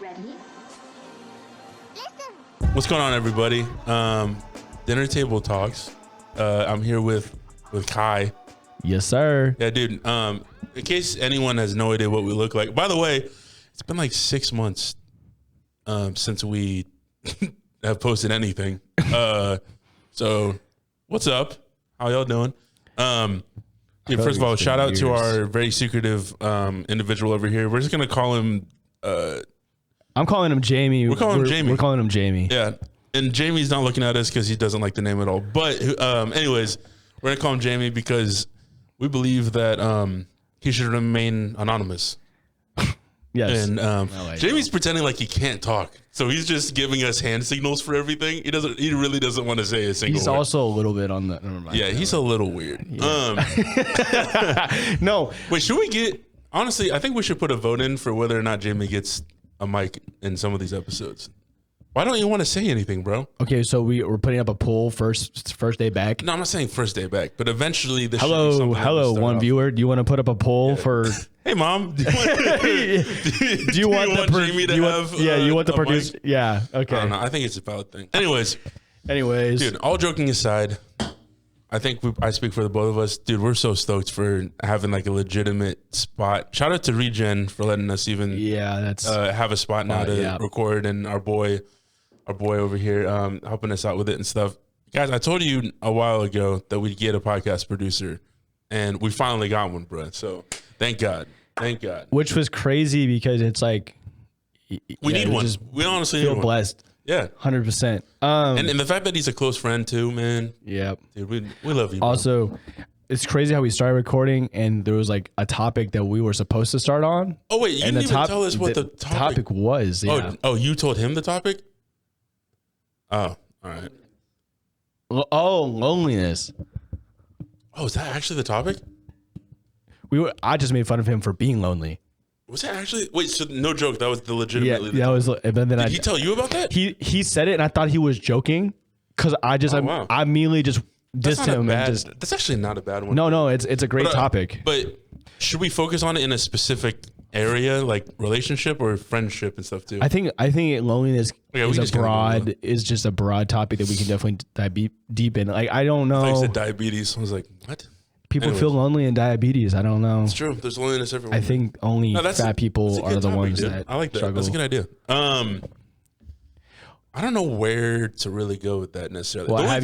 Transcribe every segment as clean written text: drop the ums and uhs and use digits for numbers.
Ready? Listen. What's going on, everybody? Dinner Table Talks. I'm here with Kai. Yes, sir. Yeah, dude. In case anyone has no idea what we look like. By the way, it's been like 6 months since we have posted anything. So what's up? How y'all doing? Dude, first of all, shout out to our very secretive individual over here. We're just gonna call him. I'm calling him Jamie. We're calling him Jamie. We're calling him Jamie. Yeah, and Jamie's not looking at us because he doesn't like the name at all. But anyways, we're gonna call him Jamie because we believe that he should remain anonymous. Yes. And like Jamie's pretending like he can't talk, so he's just giving us hand signals for everything. He really doesn't want to say a single He's word. also a little bit on the. Never mind. Yeah, he's a little weird. Yeah. No. Wait, should we get? Honestly, I think we should put a vote in for whether or not Jamie gets a mic in some of these episodes. Why don't you want to say anything, bro? Okay, so we're putting up a poll first day back. No, I'm not saying first day back, but eventually this. Hello, should be something one off. viewer. Do you want to put up a poll for? Hey, mom. Do you want Jamie to have? You want the a producer? mic? Yeah. Okay. I don't know. I think it's a valid thing. Anyways, Anyways, dude, all joking aside, I think I speak for the both of us. Dude, we're so stoked for having like a legitimate spot. Shout out to Regen for letting us even yeah, that's have a spot now to yeah. record, and our boy over here helping us out with it and stuff. Guys, I told you a while ago that we'd get a podcast producer, and we finally got one, bro. So thank God. which was crazy because it's like We need one. We honestly feel need one. blessed. Yeah. 100%. And the fact that he's a close friend too, man. Yeah. Dude, we love you. Bro. Also, it's crazy how we started recording and there was like a topic that we were supposed to start on. Oh wait, you and didn't even tell us what the topic was. Yeah. Oh, you told him the topic? Oh, all right. Oh, loneliness. Oh, is that actually the topic? I just made fun of him for being lonely. Was that actually? Wait, so no joke. That was the Yeah, legitimately. that was. But then Did he tell you about that? he said it and I thought he was joking because wow. I immediately just That's dissed not a him bad. and just That's actually not a bad one. no, it's a great topic. But should we focus on it in a specific area, like relationship or friendship and stuff too? I think loneliness Yeah, we is just gotta go just a broad topic that we can definitely dive deep in. Like I don't know. I said diabetes. I was like, what? People Anyways. feel lonely in diabetes. I don't know. It's true. There's loneliness everywhere. I think only No, that's fat a people good are the topic, ones dude. that I like that. struggle. That's a good idea. I don't know where to really go with that necessarily. Well, The only have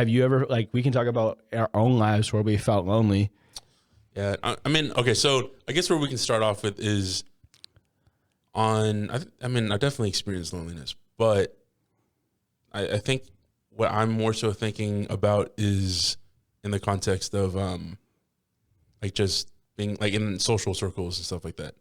you thing- ever like we can talk about our own lives where we felt lonely. Yeah, I mean, okay, so I guess where we can start off with is I definitely experienced loneliness, but I think what I'm more so thinking about is in the context of like just being like in social circles and stuff like that.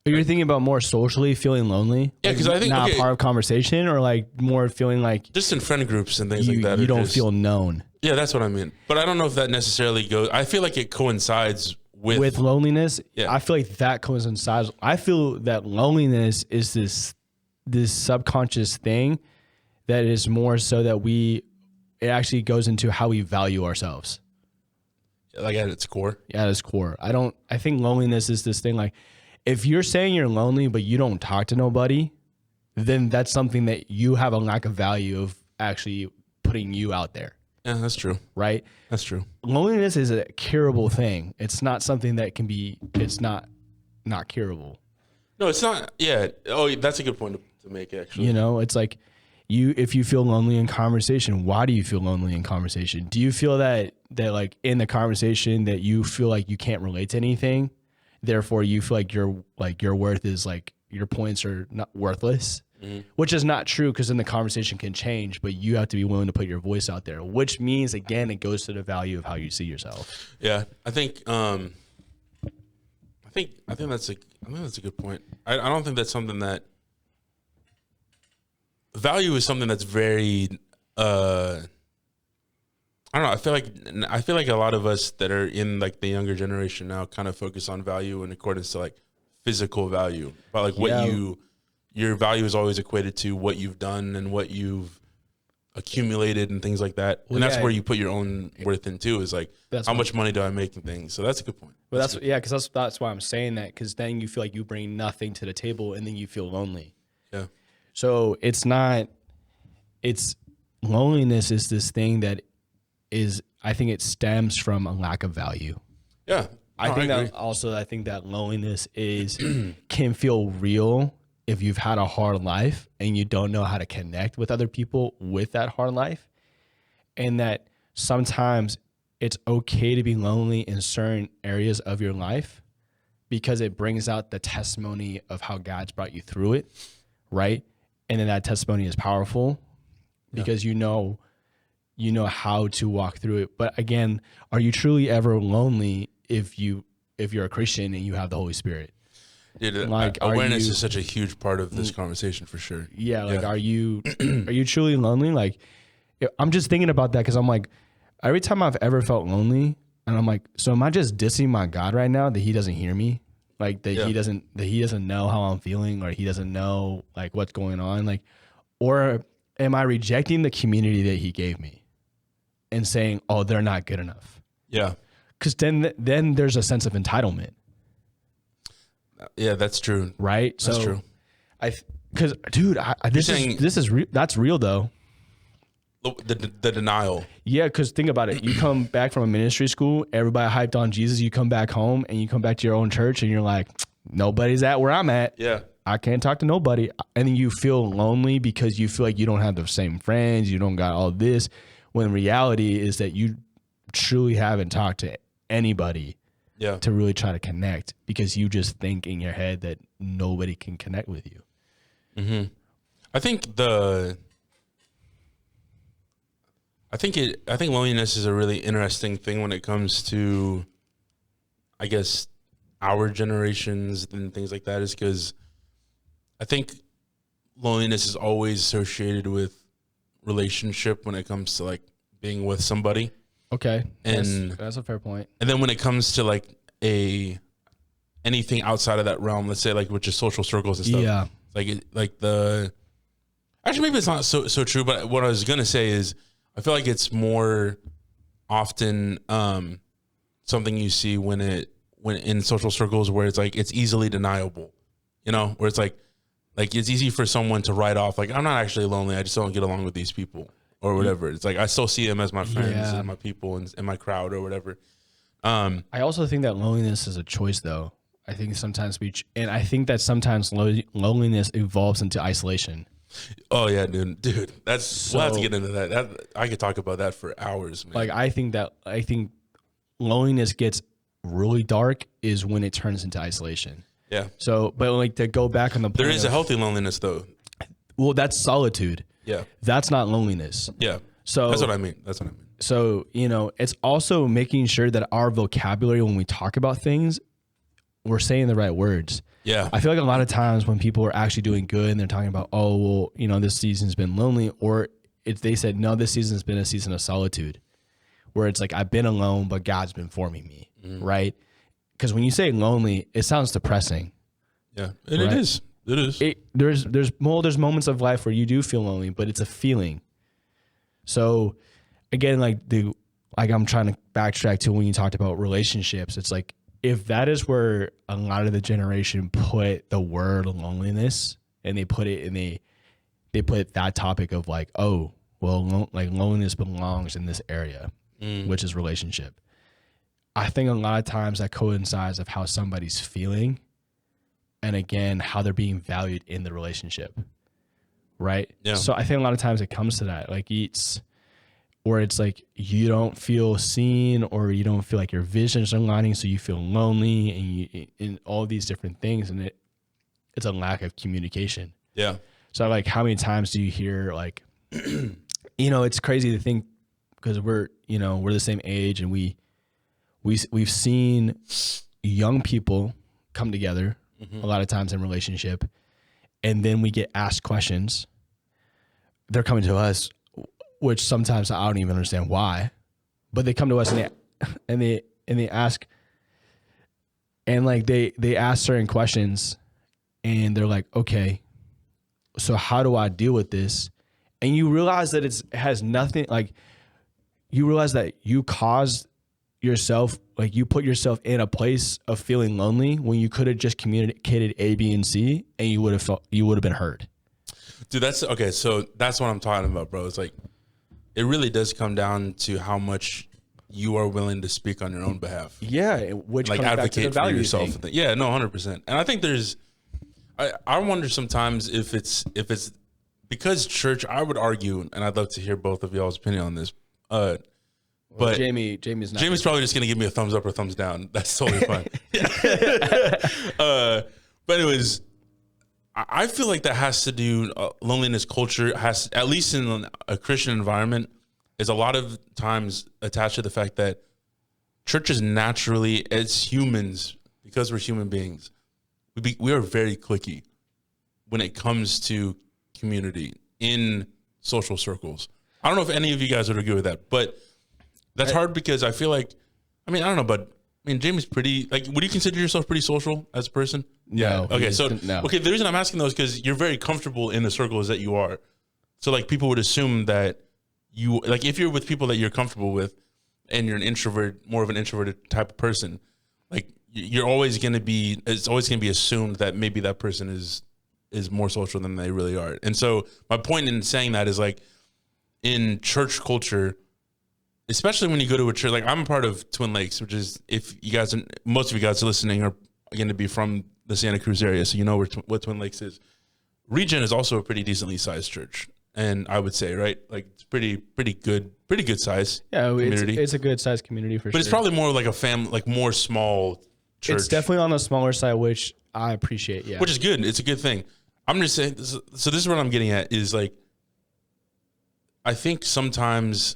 You're thinking about more socially feeling lonely? Yeah, 'cause I think- not okay. part of conversation or like more feeling like Just in friend groups and things like that. you or don't just- feel known Yeah, that's what I mean. But I don't know if that necessarily goes. I feel like it coincides with loneliness. Yeah. I feel like that coincides. I feel that loneliness is this subconscious thing that is more so that it actually goes into how we value ourselves. like at its core. At its core. I think loneliness is this thing like if you're saying you're lonely but you don't talk to nobody, then that's something that you have a lack of value of actually putting you out there, Yeah, that's true. right? That's true. Loneliness is a curable thing. It's not something that can be it's not curable. No, it's not. Yeah. Oh, that's a good point to make, actually. You know, it's like if you feel lonely in conversation, why do you feel lonely in conversation? Do you feel that like in the conversation that you feel like you can't relate to anything, therefore you feel like your worth is like your points are not worthless, which is not true because then the conversation can change, but you have to be willing to put your voice out there, which means again it goes to the value of how you see yourself. Yeah, I think that's a good point. I don't think that's something that value is something that's very I don't know. I feel like a lot of us that are in like the younger generation now kind of focus on value in accordance to like physical value, but like what your value is always equated to what you've done and what you've accumulated and things like that. Well, and that's yeah. where you put your own worth in too, is like That's how what- much money do I make and things. So that's a good point. But that's why I'm saying that because then you feel like you bring nothing to the table and then you feel lonely. Yeah. So it's loneliness is this thing that is, I think it stems from a lack of value. Yeah. I think that loneliness can feel real if you've had a hard life and you don't know how to connect with other people with that hard life. And that sometimes it's okay to be lonely in certain areas of your life because it brings out the testimony of how God's brought you through it, right? And then that testimony is powerful because you know how to walk through it. But again, are you truly ever lonely if you're a Christian and you have the Holy Spirit? Dude, Like, awareness is such a huge part of this conversation for sure. Yeah, like are you truly lonely? Like I'm just thinking about that because I'm like, every time I've ever felt lonely, and I'm like, so am I just dissing my God right now that he doesn't hear me? Like that he doesn't know how I'm feeling, or he doesn't know like what's going on? Like, or am I rejecting the community that he gave me and saying, oh, they're not good enough? Yeah. Because then there's a sense of entitlement. Yeah, that's true. Right? That's true. Because dude, that's real though. The denial. Yeah, because think about it. You come back from a ministry school, everybody hyped on Jesus. You come back home and you come back to your own church and you're like, nobody's at where I'm at. Yeah. I can't talk to nobody. And then you feel lonely because you feel like you don't have the same friends. You don't got all this. When reality is that you truly haven't talked to anybody to really try to connect because you just think in your head that nobody can connect with you. Mm-hmm. I think loneliness is a really interesting thing when it comes to, I guess, our generations and things like that, is because I think loneliness is always associated with relationship when it comes to like being with somebody. Okay. And that's a fair point. And then when it comes to like anything outside of that realm, let's say like with just social circles and stuff. Yeah. Actually maybe it's not so true, but what I was gonna say is I feel like it's more often something you see when in social circles where it's like it's easily deniable, you know, where it's like it's easy for someone to write off like I'm not actually lonely, I just don't get along with these people or whatever. It's like I still see them as my friends and my people and my crowd or whatever. I also think that loneliness is a choice though. I think sometimes sometimes loneliness evolves into isolation. Oh yeah, dude. We'll have to get into that. I could talk about that for hours, man. Like I think loneliness gets really dark is when it turns into isolation. Yeah. So, but like to go back on the point, there is a healthy loneliness though. Well, that's solitude. Yeah. That's not loneliness. Yeah. So that's what I mean. So, it's also making sure that our vocabulary when we talk about things, we're saying the right words. Yeah. I feel like a lot of times when people are actually doing good and they're talking about, oh, well, this season's been lonely, or they said, no, this season's been a season of solitude, where it's like, I've been alone, but God's been forming me, right? Because when you say lonely, it sounds depressing. Yeah, and right? It is. There's moments of life where you do feel lonely, but it's a feeling. So again, I'm trying to backtrack to when you talked about relationships. It's like, if that is where a lot of the generation put the word loneliness and they put it in they put that topic of like, oh, well, like loneliness belongs in this area, which is relationship. I think a lot of times that coincides of how somebody's feeling and again, how they're being valued in the relationship. Right. Yeah. So I think a lot of times it comes to that, like it's like you don't feel seen or you don't feel like your visions are aligning, so you feel lonely and all these different things, and it's a lack of communication. Yeah. So like, how many times do you hear like, it's crazy to think because we're the same age and we've seen young people come together a lot of times in relationship, and then we get asked questions. They're coming to us, which sometimes I don't even understand why, but they come to us and they ask, and like they ask certain questions, and they're like, okay, so how do I deal with this? And you realize that it has nothing, like you realize that you caused yourself, like you put yourself in a place of feeling lonely when you could have just communicated A, B, and C, and you would have been heard. Dude, that's okay. So that's what I'm talking about, bro. It's like it really does come down to how much you are willing to speak on your own behalf, Yeah, which like comes back to the advocate for value yourself. thing. Yeah, no, 100%. And I think I wonder sometimes if it's because church. I would argue, and I'd love to hear both of y'all's opinion on this. But Jamie's not. Jamie's probably just gonna give me a thumbs up or thumbs down. That's totally fine. But anyways, I feel like that has to do loneliness culture has, at least in a Christian environment, is a lot of times attached to the fact that churches naturally, as humans, because we're human beings, we are very cliquey when it comes to community in social circles. I don't know if any of you guys would agree with that, but that's hard because I feel like, I mean, I don't know, but I mean, Jamie's pretty, like, would you consider yourself pretty social as a person? No. Okay. So, No. okay. The reason I'm asking those is because you're very comfortable in the circles that you are. So like people would assume that you, like if you're with people that you're comfortable with and you're an introvert, more of an introverted type of person, like you're always going to be, it's always going to be assumed that maybe that person is more social than they really are. And so my point in saying that is like in church culture, especially when you go to a church, like I'm a part of Twin Lakes, which is, if you guys, most of you guys are listening are going to be from the Santa Cruz area, so you know what Twin Lakes is. Regen is also a pretty decently sized church, and I would say, right, like it's pretty good size. Yeah, community. it's a good sized community for sure. But it's probably more like a family, like more small church. It's definitely on the smaller side, which I appreciate. Yeah, Which is good. It's a good thing. I'm just saying. So this is what I'm getting at is like, I think sometimes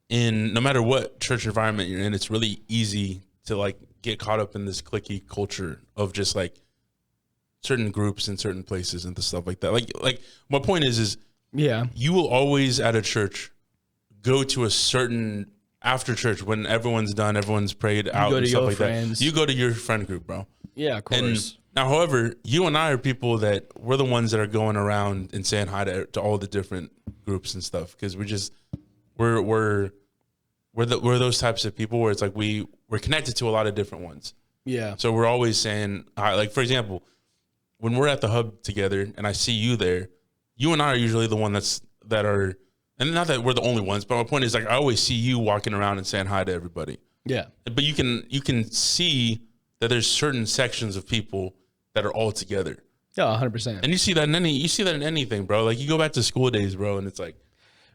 in no matter what church environment you're in, it's really easy to like get caught up in this cliquey culture of just like certain groups in certain places and the stuff like that. Like my point is yeah, you will always at a church go to a certain after church when everyone's done, everyone's prayed out go and to stuff your like friends. that. You go to your friend group, bro. yeah, of And course. now, however, you and I are people that we're the ones that are going around and saying hi to all the different groups and stuff because we're those types of people where it's like we're connected to a lot of different ones. Yeah, So we're always saying hi. Like for example, when we're at the hub together and I see you there, you and I are usually the one that are, and not that we're the only ones, but my point is like I always see you walking around and saying hi to everybody. yeah, But you can see that there's certain sections of people that are all together. yeah, 100%. And you see that in anything, bro. Like you go back to school days, bro, and it's like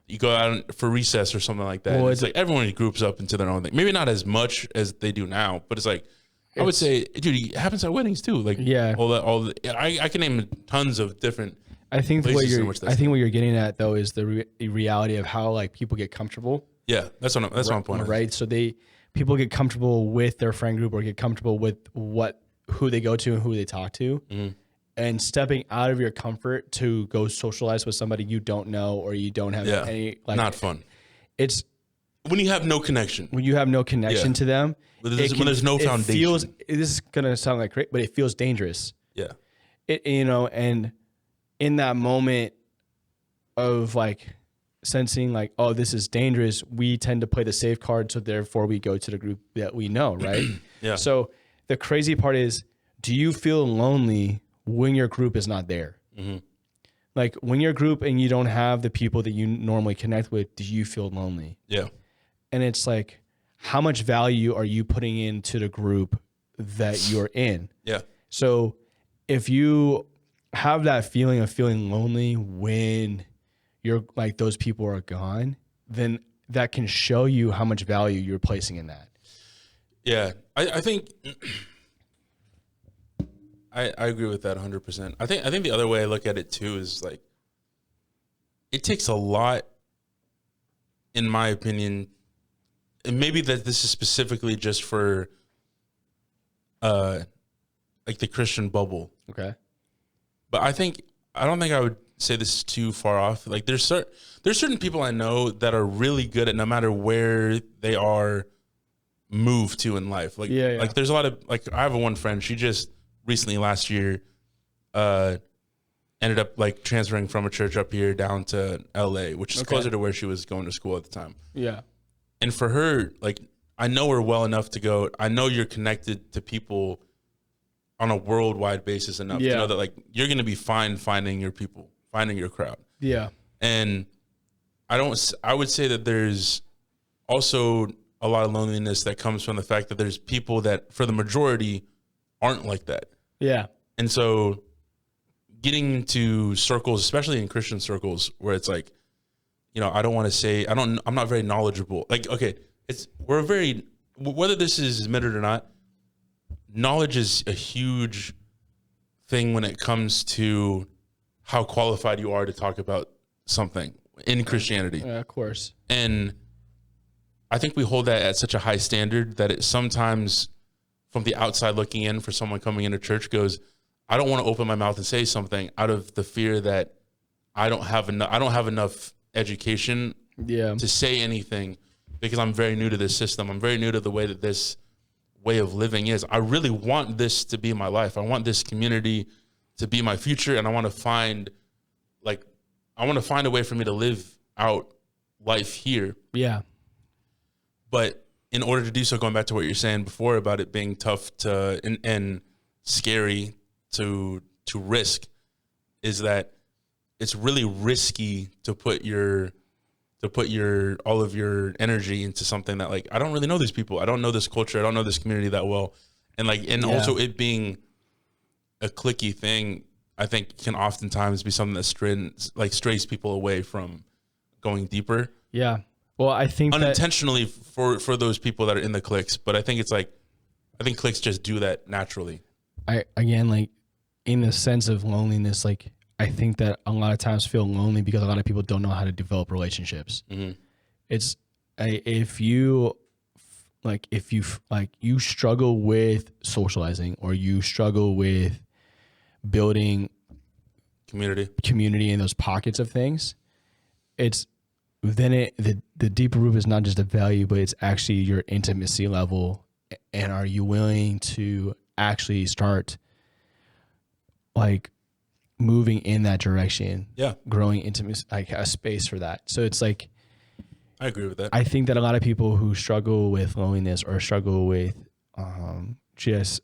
you go out for recess or something like that. Well, and it's like everyone groups up into their own thing. Maybe not as much as they do now, but it's like I would say, dude, it happens at weddings too. Like Yeah. I can name tons of different. I think what places in you're which that's what you're getting at though is the reality of how like people get comfortable, Yeah, that's what I'm pointing. right? So people get comfortable with their friend group or get comfortable with who they go to and who they talk to. Mm-hmm. And stepping out of your comfort to go socialize with somebody you don't know or you don't have Yeah, any like not fun. it's When you have no connection. when you have no connection Yeah. to them. When there's no it feels, foundation. this is gonna sound like great, but it feels dangerous. Yeah, And in that moment of like sensing like, oh, this is dangerous, we tend to play the safe card, so therefore we go to the group that we know, right? Yeah. So the crazy part is, do you feel lonely when your group is not there? Mm-hmm. Like when your group and you don't have the people that you normally connect with, do you feel lonely? yeah, And it's like, how much value are you putting into the group that you're in? yeah, So if you have that feeling of feeling lonely when you're like those people are gone, then that can show you how much value you're placing in that. yeah. I think I agree with that 100%. I think the other way I look at it too is like it takes a lot, in my opinion, and maybe that this is specifically just for like the Christian bubble. Okay. But I don't think I would say this is too far off. Like there's certain people I know that are really good at no matter where they are moved to in life. Like Yeah. like there's a lot of like I have one friend, she just recently last year ended up like transferring from a church up here down to LA, which is closer to where she was going to school at the time. Yeah. And for her, like I know her well enough to go, I know you're connected to people on a worldwide basis enough to Yeah. know that like you're going to be fine finding your people, finding your crowd. Yeah. And I would say that there's also a lot of loneliness that comes from the fact that there's people that for the majority aren't like that. Yeah. And so getting into circles, especially in Christian circles, where it's like, you know, I don't want to say, I'm not very knowledgeable. Like, okay, whether this is admitted or not, knowledge is a huge thing when it comes to how qualified you are to talk about something in Christianity. Yeah, of course. And I think we hold that at such a high standard that it sometimes from the outside looking in for someone coming into church goes, I don't want to open my mouth and say something out of the fear that I don't have enough education to say anything because I'm very new to this system. I'm very new to the way that this way of living is. I really want this to be my life. I want this community to be my future, and I want to find a way for me to live out life here. Yeah. But in order to do so, going back to what you're saying before about it being tough and scary to risk, is that it's really risky to put all of your energy into something that, like, I don't really know these people. I don't know this culture. I don't know this community that well. And also it being a cliquey thing, I think can oftentimes be something that strays people away from going deeper. Yeah. Well, I think unintentionally for those people that are in the cliques, but I think cliques just do that naturally. In the sense of loneliness, like, I think that a lot of times feel lonely because a lot of people don't know how to develop relationships. Mm-hmm. If you struggle with socializing, or you struggle with building community in those pockets of things, the deeper root is not just a value, but it's actually your intimacy level. And are you willing to actually start like moving in that direction? Yeah. Growing intimacy, like a space for that. So it's like, I agree with that. I think that a lot of people who struggle with loneliness or struggle with just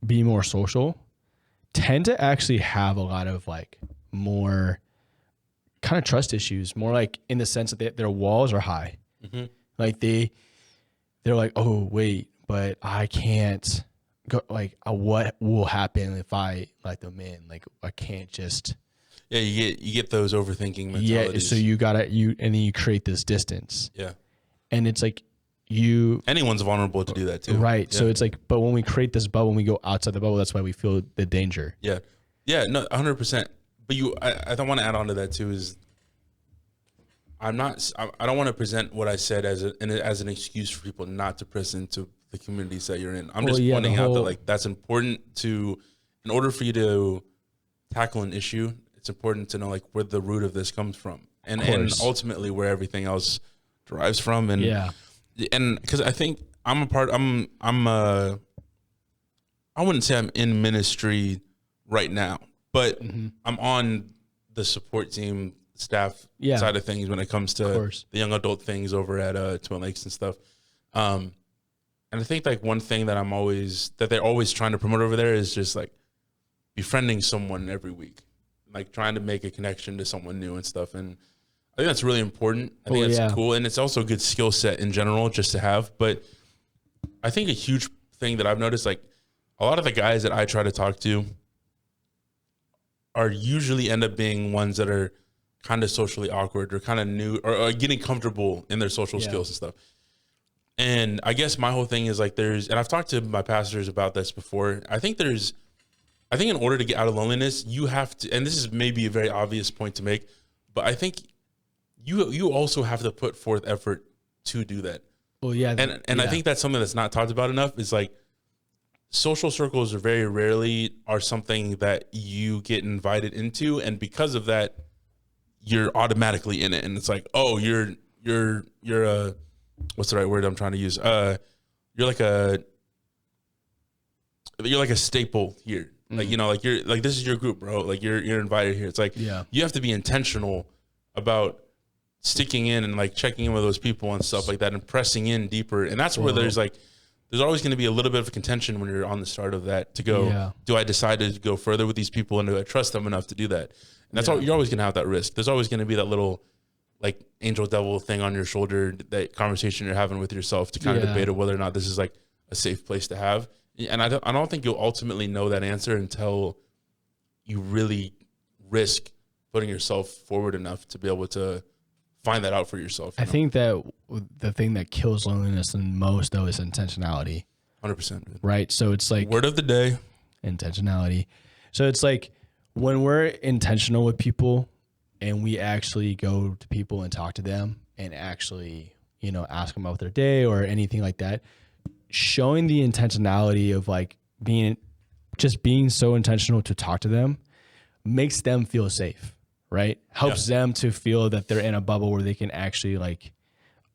being more social tend to actually have a lot of like more kind of trust issues, more like in the sense that their walls are high. Mm-hmm. Like they're like, oh wait, but I can't go, like what will happen if I let them in? Like I can't just. Yeah, you get those overthinking mentalities. Yeah, so and then you create this distance. Yeah. And it's like anyone's vulnerable to do that too. Right. Yeah. So it's like, but when we create this bubble, when we go outside the bubble, that's why we feel the danger. Yeah. Yeah, no, 100%. But I don't want to add on to that too is I don't want to present what I said as an excuse for people not to press into the communities that you're in. I'm just pointing out that like that's important in order for you to tackle an issue, it's important to know like where the root of this comes from and ultimately where everything else derives from. And and because I think I wouldn't say I'm in ministry right now, but I'm on the support team staff side of things when it comes to the young adult things over at Twin Lakes and stuff. And I think like one thing that they're always trying to promote over there is just like befriending someone every week, like trying to make a connection to someone new and stuff. And I think that's really important. I think that's cool. And it's also a good skill set in general just to have. But I think a huge thing that I've noticed, like a lot of the guys that I try to talk to are usually end up being ones that are kind of socially awkward or kind of new or getting comfortable in their social skills and stuff. And I guess my whole thing is like and I've talked to my pastors about this before. I think in order to get out of loneliness, you have to, and this is maybe a very obvious point to make, but I think you also have to put forth effort to do that. Well, yeah. And I think that's something that's not talked about enough is like social circles are very rarely are something that you get invited into. And because of that, you're automatically in it. And it's like, oh, you're a, what's the right word I'm trying to use? You're like a staple here. Like, you know, like you're like, this is your group, bro. Like you're invited here. It's like, you have to be intentional about sticking in and like checking in with those people and stuff like that and pressing in deeper. And that's where there's always going to be a little bit of a contention when you're on the start of that to go, do I decide to go further with these people and do I trust them enough to do that? And that's all, you're always going to have that risk. There's always going to be that little like angel devil thing on your shoulder, that conversation you're having with yourself to kind of debate whether or not this is like a safe place to have. And I don't think you'll ultimately know that answer until you really risk putting yourself forward enough to be able to find that out for yourself. I think that the thing that kills loneliness the most, though, is intentionality. 100%. Right? So it's like word of the day. Intentionality. So it's like when we're intentional with people and we actually go to people and talk to them and actually, you know, ask them about their day or anything like that, showing the intentionality of like being so intentional to talk to them makes them feel safe, right? Helps them to feel that they're in a bubble where they can actually like,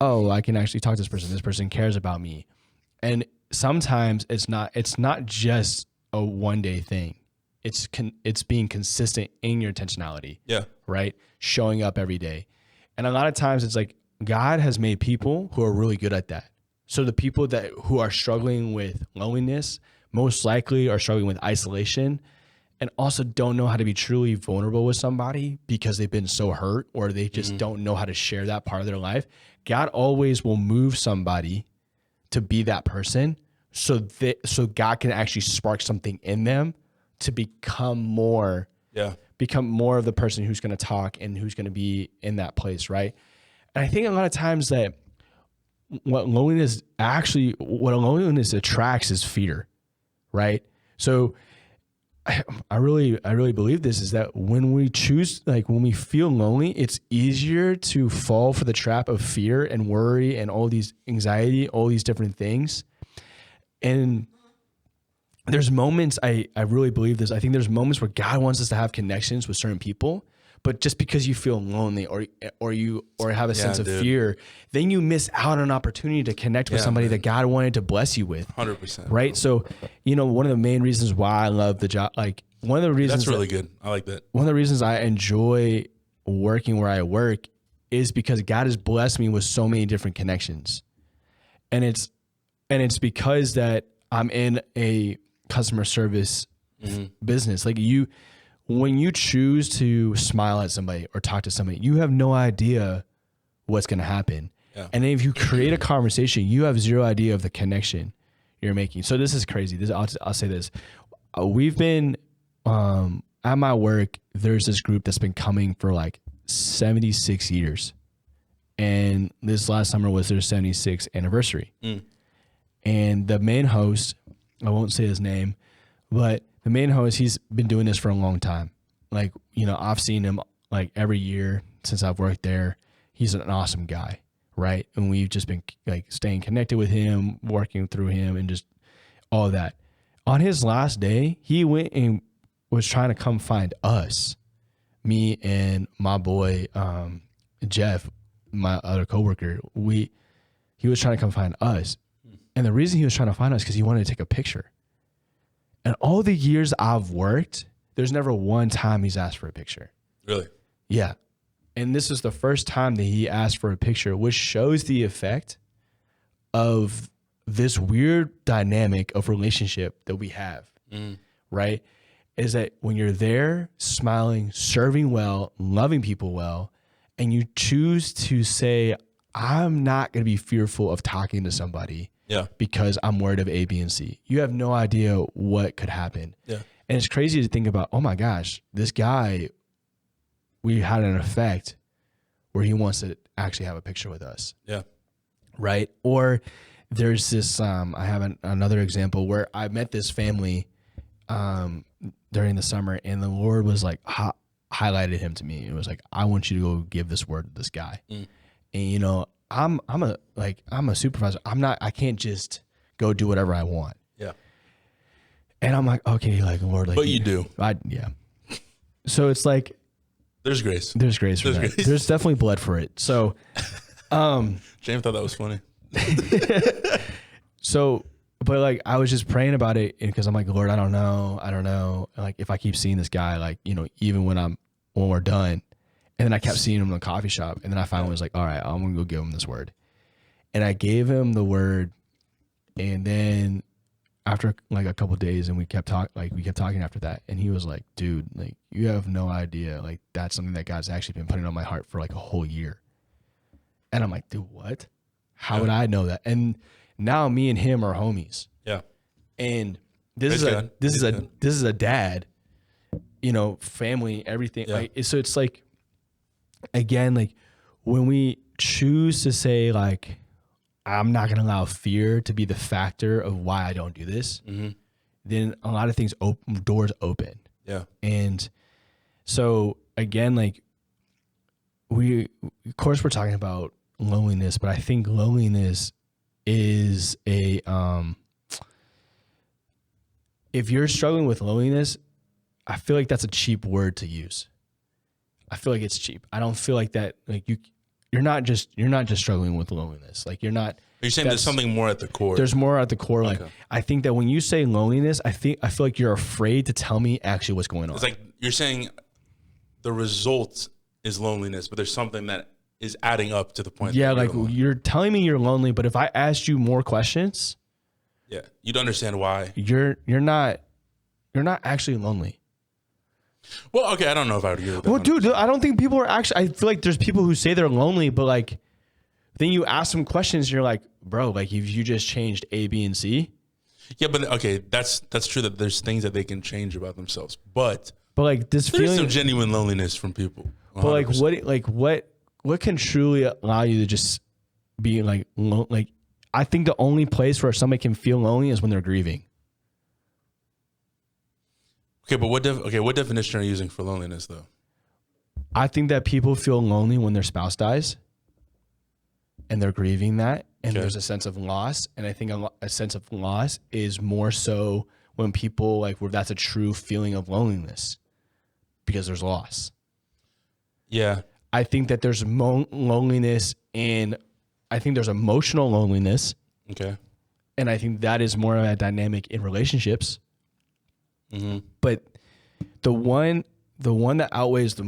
oh, I can actually talk to this person. This person cares about me. And sometimes it's not just a one-day thing. It's being consistent in your intentionality. Yeah. Right? Showing up every day. And a lot of times it's like God has made people who are really good at that. So the people who are struggling with loneliness most likely are struggling with isolation and also don't know how to be truly vulnerable with somebody because they've been so hurt or they just don't know how to share that part of their life. God always will move somebody to be that person so God can actually spark something in them to become more of the person who's going to talk and who's going to be in that place, right? And I think a lot of times that what loneliness attracts is fear, right? So I really believe this is that when we feel lonely, it's easier to fall for the trap of fear and worry and all these anxiety, all these different things. And there's moments, I really believe this. I think there's moments where God wants us to have connections with certain people, but just because you feel lonely or have a sense of fear, then you miss out on an opportunity to connect with somebody that God wanted to bless you with. 100%. Right. Bro. So, you know, one of the main reasons why I love the job, like one of the reasons that's really good. I like that. One of the reasons I enjoy working where I work is because God has blessed me with so many different connections. And it's because that I'm in a customer service business. Like when you choose to smile at somebody or talk to somebody, you have no idea what's going to happen. Yeah. And if you create a conversation, you have zero idea of the connection you're making. So this is crazy. I'll say this. We've been, at my work, there's this group that's been coming for like 76 years. And this last summer was their 76th anniversary. And the main host, I won't say his name, but the main host, he's been doing this for a long time. Like, you know, I've seen him like every year since I've worked there. He's an awesome guy, right? And we've just been like staying connected with him, working through him and just all of that. On his last day, he went and was trying to come find us, me and my boy, Jeff, my other coworker. He was trying to come find us. And the reason he was trying to find us because he wanted to take a picture. And all the years I've worked, there's never one time he's asked for a picture. Really? Yeah. And this is the first time that he asked for a picture, which shows the effect of this weird dynamic of relationship that we have, right? Is that when you're there, smiling, serving well, loving people well, and you choose to say, I'm not going to be fearful of talking to somebody because I'm worried of A, B, and C. You have no idea what could happen. Yeah. And it's crazy to think about, oh my gosh, this guy, we had an effect where he wants to actually have a picture with us. Yeah. Right? Or there's this, I have another example where I met this family during the summer and the Lord was like, highlighted him to me. It was like, I want you to go give this word to this guy. And you know, I'm a supervisor. I can't just go do whatever I want. Yeah. And I'm like, okay, like Lord, like, but you do. Yeah. So it's like, there's grace. There's grace for that. There's definitely blood for it. So, James thought that was funny. So, but like, I was just praying about it because I'm like, Lord, I don't know. Like if I keep seeing this guy, like, you know, even when we're done. And then I kept seeing him in the coffee shop. And then I finally was like, all right, I'm going to go give him this word. And I gave him the word. And then after like a couple of days, and we kept talking after that, and he was like, dude, like you have no idea, like that's something that God's actually been putting on my heart for like a whole year. And I'm like, dude, what? How would I know that? And now me and him are homies. Yeah. And this Praise is God. this is a dad, you know, family, everything. Yeah. Like, so it's like, again, like when we choose to say like, I'm not going to allow fear to be the factor of why I don't do this, then a lot of things doors open. Yeah. And so again, like of course we're talking about loneliness, but I think loneliness is if you're struggling with loneliness, I feel like that's a cheap word to use. I feel like it's cheap. I don't feel like that. Like you're not just struggling with loneliness. Like you're not. You're saying there's something more at the core. There's more at the core. Okay. Like I think that when you say loneliness, I feel like you're afraid to tell me actually what's going on. It's like you're saying the result is loneliness, but there's something that is adding up to the point. Yeah, that like you're alone. you're telling me you're lonely, but if I asked you more questions, Yeah, you'd understand why. you're not actually lonely. Well, okay, I don't know if I would agree with that. Well, dude, I don't think people are actually. I feel like there's people who say they're lonely, but like, then you ask them questions, and you're like, bro, like if you just changed A, B, and C. Yeah, but okay, that's true that there's things that they can change about themselves, but like this there's feeling, some genuine loneliness from people. but like 100%. what can truly allow you to just be like like? I think the only place where somebody can feel lonely is when they're grieving. Okay, but what definition are you using for loneliness though? I think that people feel lonely when their spouse dies and they're grieving that. And Okay. there's a sense of loss. And I think a sense of loss is more so when people like where that's a true feeling of loneliness because there's loss. Yeah. I think that there's loneliness and I think there's emotional loneliness. Okay. And I think that is more of a dynamic in relationships. But the one that outweighs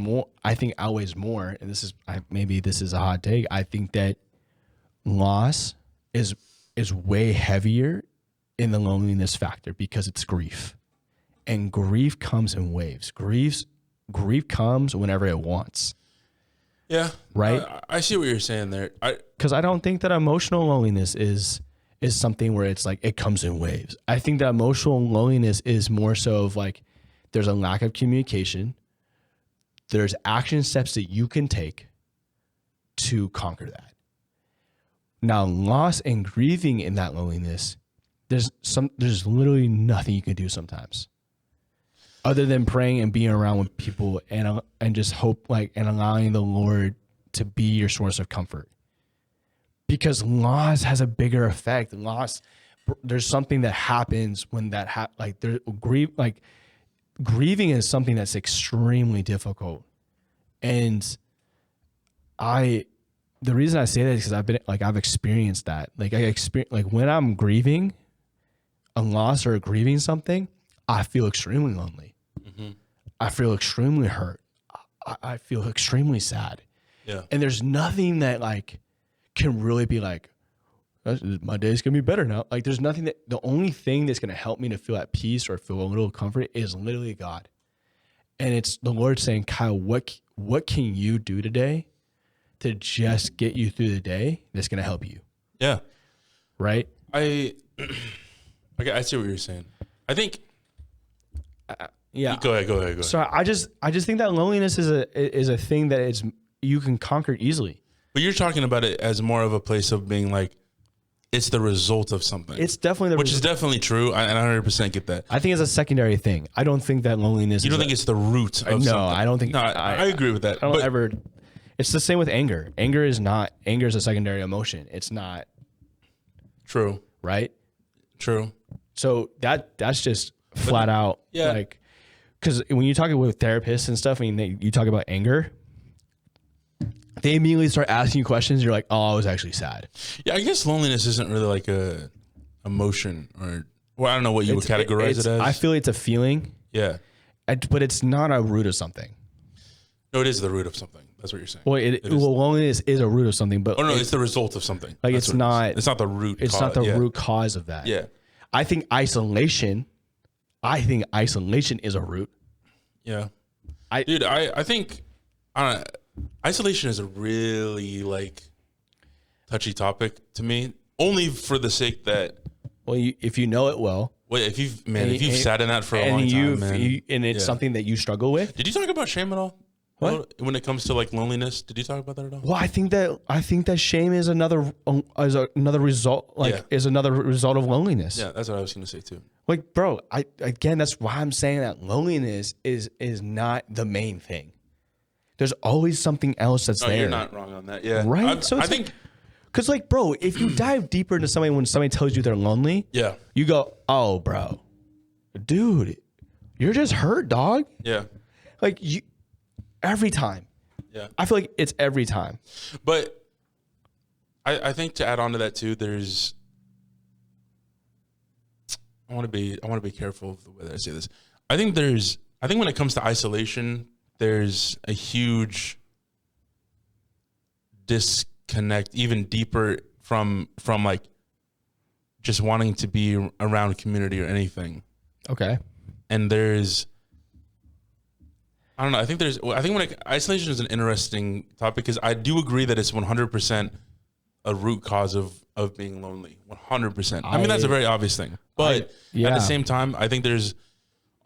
outweighs more, and maybe this is a hot take. I think that loss is way heavier in the loneliness factor because it's grief, and grief comes in waves. Grief comes whenever it wants. Yeah. Right? I see what you're saying there. Because I don't think that emotional loneliness is something where it's like it comes in waves. I think that emotional loneliness is more so of like there's a lack of communication. There's action steps that you can take to conquer that. Now, loss and grieving in that loneliness, there's literally nothing you can do sometimes other than praying and being around with people and just hope and allowing the Lord to be your source of comfort. Because loss has a bigger effect. There's something that happens when that grieving is something that's extremely difficult. And the reason I say that is because I've experienced that. When I'm grieving a loss or grieving something, I feel extremely lonely. Mm-hmm. I feel extremely hurt. I feel extremely sad. Yeah. And there's nothing that can really be like, my day's gonna be better now. Like there's nothing the only thing that's gonna help me to feel at peace or feel a little comfort is literally God. And it's the Lord saying, Kyle, what can you do today to just get you through the day that's gonna help you? Yeah. Right? I see what you're saying. I think Yeah. Go ahead. So I just think that loneliness is a thing that you can conquer easily. But you're talking about it as more of a place of being like, it's the result of something. It's definitely which is definitely true. I 100% get that. I think it's a secondary thing. I don't think that loneliness. You don't think it's the root of something? No, I don't think. No, I agree with that. I don't but ever. It's the same with anger. Anger is a secondary emotion. It's not. True. Right. True. So that's just flat out. Yeah. Because when you talk with therapists and stuff, you talk about anger. They immediately start asking you questions. You're like, oh, I was actually sad. Yeah, I guess loneliness isn't really like a emotion I don't know what you would categorize it as. I feel it's a feeling. Yeah. But it's not a root of something. No, it is the root of something. That's what you're saying. Well, loneliness is a root of something, but no, it's the result of something. Like That's it's what it not. is. It's not the root. It's not the root cause of that. Yeah. I think isolation is a root. Yeah. I think isolation is a really like touchy topic to me, only for the sake that, well, if you know it well, if you've sat in that for a long time, man, and it's something that you struggle with. Did you talk about shame at all? What? When it comes to like loneliness, did you talk about that at all? Well, I think that shame is another result, is another result of loneliness. Yeah, that's what I was gonna say too. Like, bro, that's why I'm saying that loneliness is not the main thing. There's always something else that's No, there. you're not wrong on that. Yeah, Right? I think. Because, like, bro, if you dive deeper into somebody when somebody tells you they're lonely, Yeah. you go, oh, bro, dude, you're just hurt, dog. Yeah. Like, every time. Yeah. I feel like it's every time. But I think to add on to that too, I want to be careful of the way that I say this. I think when it comes to isolation, there's a huge disconnect, even deeper from like just wanting to be around community or anything. Okay. And I don't know. I think isolation is an interesting topic because I do agree that it's 100% a root cause of being lonely. 100%. I mean, that's a very obvious thing. But at the same time, I think there's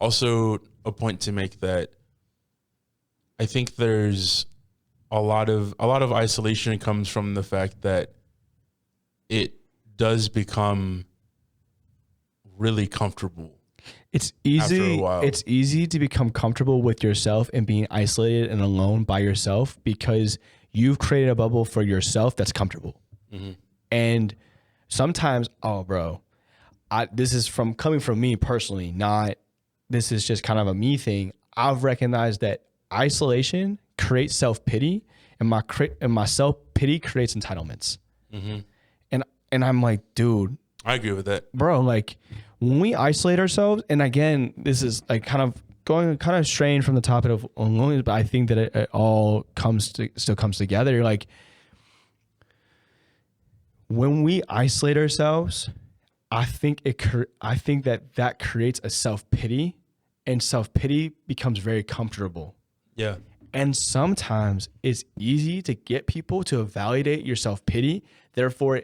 also a point to make that I think there's a lot of isolation comes from the fact that it does become really comfortable. It's easy. After a while. It's easy to become comfortable with yourself and being isolated and alone by yourself because you've created a bubble for yourself that's comfortable. Mm-hmm. And sometimes, oh, bro, this is coming from me personally. This is just kind of a me thing. I've recognized that isolation creates self-pity, and my self-pity creates entitlements. Mm-hmm. And I'm like, dude, I agree with that, bro. Like, when we isolate ourselves, and again, this is like kind of straying from the topic of loneliness, but I think that it all still comes together. You're like, when we isolate ourselves, I think that creates a self-pity, and self-pity becomes very comfortable. Yeah. And sometimes it's easy to get people to validate your self-pity. Therefore,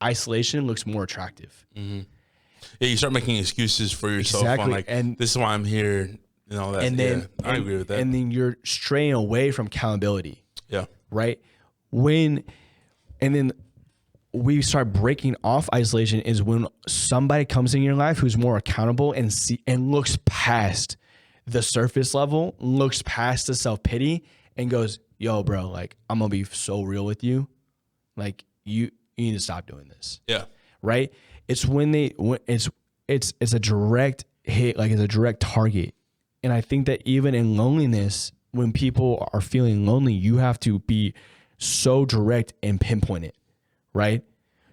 isolation looks more attractive. Mm-hmm. Yeah, you start making excuses for yourself. Exactly. On like, and this is why I'm here and all that. And then I agree with that. And then you're straying away from accountability. Yeah. Right? And then we start breaking off isolation is when somebody comes in your life who's more accountable and looks past the surface level, looks past the self-pity and goes, yo, bro, like, I'm going to be so real with you. Like, you need to stop doing this. Yeah. Right? It's when it's a direct hit, like it's a direct target. And I think that even in loneliness, when people are feeling lonely, you have to be so direct and pinpoint it, right?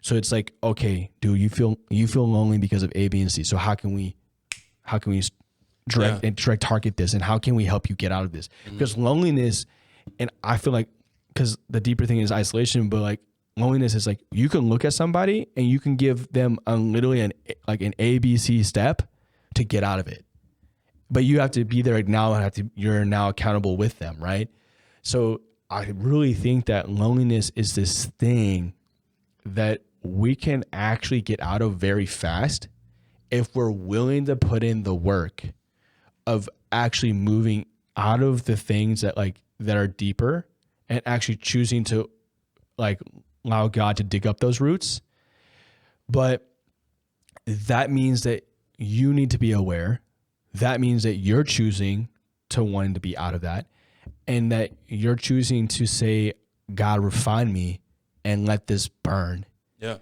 So it's like, okay, dude, you feel lonely because of A, B, and C. So how can we direct target this, and how can we help you get out of this? Mm-hmm. Because loneliness, and I feel like, because the deeper thing is isolation, but like loneliness is like you can look at somebody and you can give them literally an ABC step to get out of it, but you have to be there now and you're now accountable with them, right? So I really think that loneliness is this thing that we can actually get out of very fast if we're willing to put in the work of actually moving out of the things that are deeper and actually choosing to like allow God to dig up those roots. But that means that you need to be aware. That means that you're choosing to wanting to be out of that, and that you're choosing to say, God, refine me and let this burn. Yeah.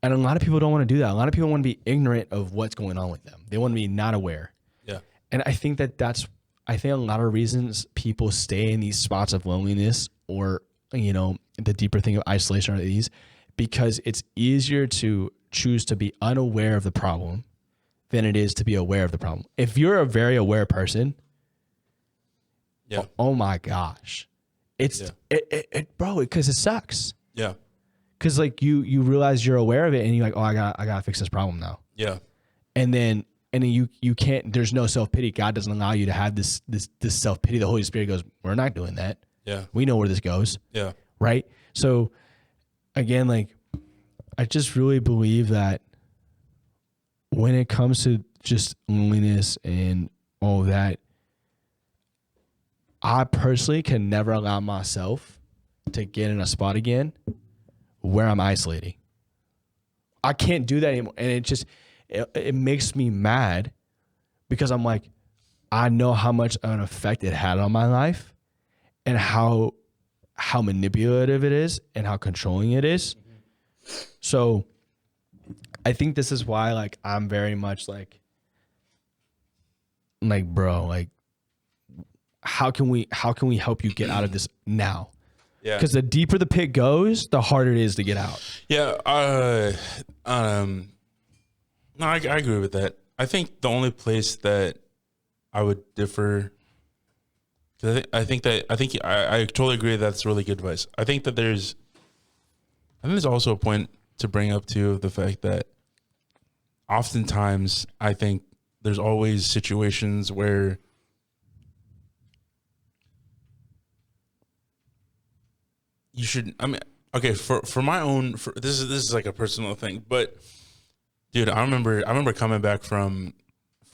And a lot of people don't want to do that. A lot of people want to be ignorant of what's going on with them. They want to be not aware. Yeah. And I think I think a lot of reasons people stay in these spots of loneliness or, the deeper thing of isolation are these, because it's easier to choose to be unaware of the problem than it is to be aware of the problem. If you're a very aware person, yeah. Oh my gosh, bro, because it sucks. Yeah. Because like you realize you're aware of it and you're like, oh, I gotta fix this problem now. Yeah. and then you can't. There's no self pity. God doesn't allow you to have this self pity. The Holy Spirit goes, we're not doing that. Yeah. We know where this goes. Yeah. Right. So again, like I just really believe that when it comes to just loneliness and all of that, I personally can never allow myself to get in a spot again where I'm isolating. I can't do that anymore. And it makes me mad because I'm like, I know how much of an effect it had on my life and how manipulative it is and how controlling it is. So I think this is why, like, I'm very much like, bro, like, how can we help you get out of this now? Yeah. Because the deeper the pit goes, the harder it is to get out. Yeah. No, I agree with that. I think the only place that I would differ, I think I totally agree that's really good advice. I think there's also a point to bring up too, the fact that oftentimes I think there's always situations where you should, I mean, okay, for my own, this is like a personal thing, but dude, I remember coming back from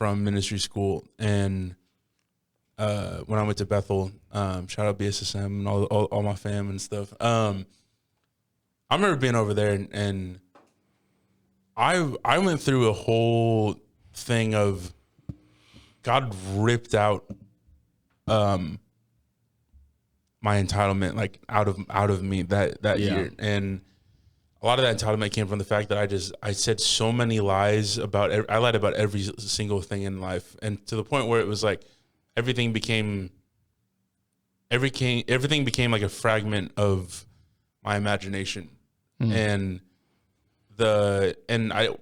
ministry school, and when I went to Bethel, shout out BSSM and all my fam and stuff. I remember being over there, and I went through a whole thing of God ripped out my entitlement, like out of me that year. And a lot of that entitlement came from the fact that I said so many lies I lied about every single thing in life, and to the point where it was like everything became like a fragment of my imagination. And I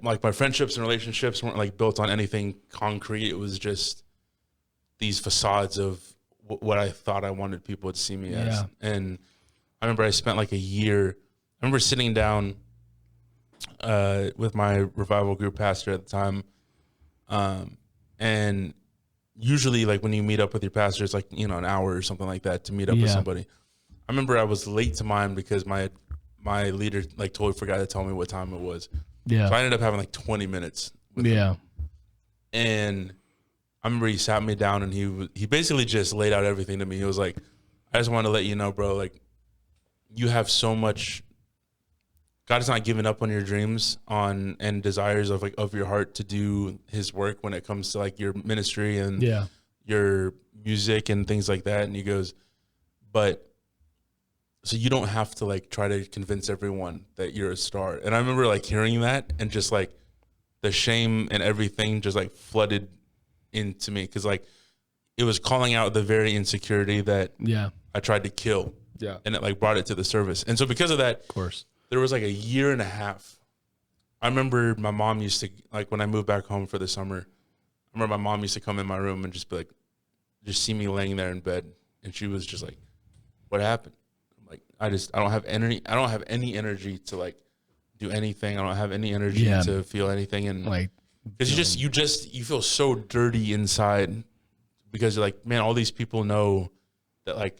like my friendships and relationships weren't like built on anything concrete. It was just these facades of what I thought I wanted people to see me as. And I remember I spent like a year. I remember sitting down with my revival group pastor at the time, and usually like when you meet up with your pastor, it's like, you know, an hour or something like that to meet up with somebody. I remember I was late to mine because my leader like totally forgot to tell me what time it was. Yeah. So I ended up having like 20 minutes with him. And I remember he sat me down and he basically just laid out everything to me. He was like, I just want to let you know, bro, like you have so much, God is not giving up on your dreams and desires of your heart to do his work when it comes to like your ministry and your music and things like that. And he goes, but so you don't have to like try to convince everyone that you're a star. And I remember like hearing that and just like the shame and everything just like flooded into me. Cause like it was calling out the very insecurity that I tried to kill. Yeah. And it like brought it to the surface. And so because of that, of course, there was like a year and a half. I remember my mom used to, like when I moved back home for the summer, I remember my mom used to come in my room and just be like, just see me laying there in bed. And she was just like, what happened? Like, I don't have any energy to like do anything. I don't have any energy to feel anything. And like, because you feel so dirty inside because you're like, man, all these people know that like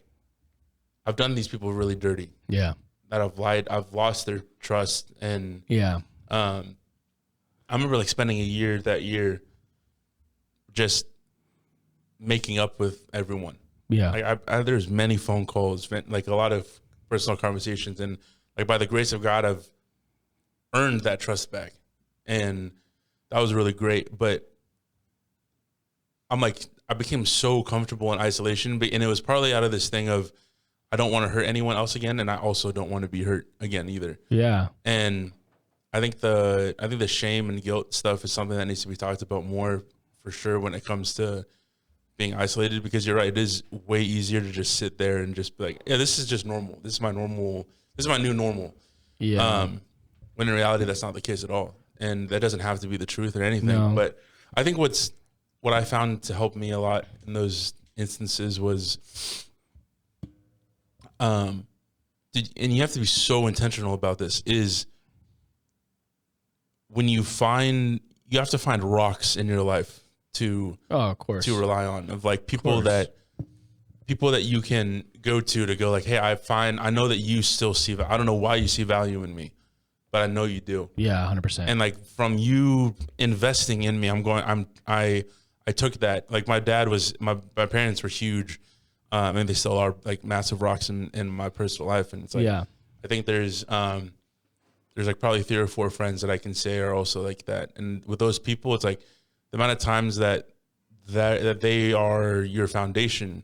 I've done these people really dirty. Yeah. That I've lied. I've lost their trust. And I remember like spending a year that year just making up with everyone. Yeah. Like there's many phone calls, like a lot of personal conversations, and like by the grace of God, I've earned that trust back, and that was really great. But I'm like, I became so comfortable in isolation, and it was partly out of this thing of I don't want to hurt anyone else again, and I also don't want to be hurt again either. Yeah. And I think the shame and guilt stuff is something that needs to be talked about more for sure when it comes to being isolated, because you're right, it is way easier to just sit there and just be like, yeah, this is just normal. This is my normal. This is my new normal. Yeah. When in reality, that's not the case at all. And that doesn't have to be the truth or anything. No. But I think what I found to help me a lot in those instances was, and you have to be so intentional about this, is when you find you have to find rocks in your life to of course. to rely on, of like people that you can go to go like, hey, I know that you still see, I don't know why you see value in me, but I know you do. Yeah, 100%. And like from you investing in me, I took that. Like my parents were huge, and they still are, like massive rocks in my personal life. And it's like, yeah, I think there's like probably 3 or 4 friends that I can say are also like that. And with those people, it's like the amount of times that they are your foundation,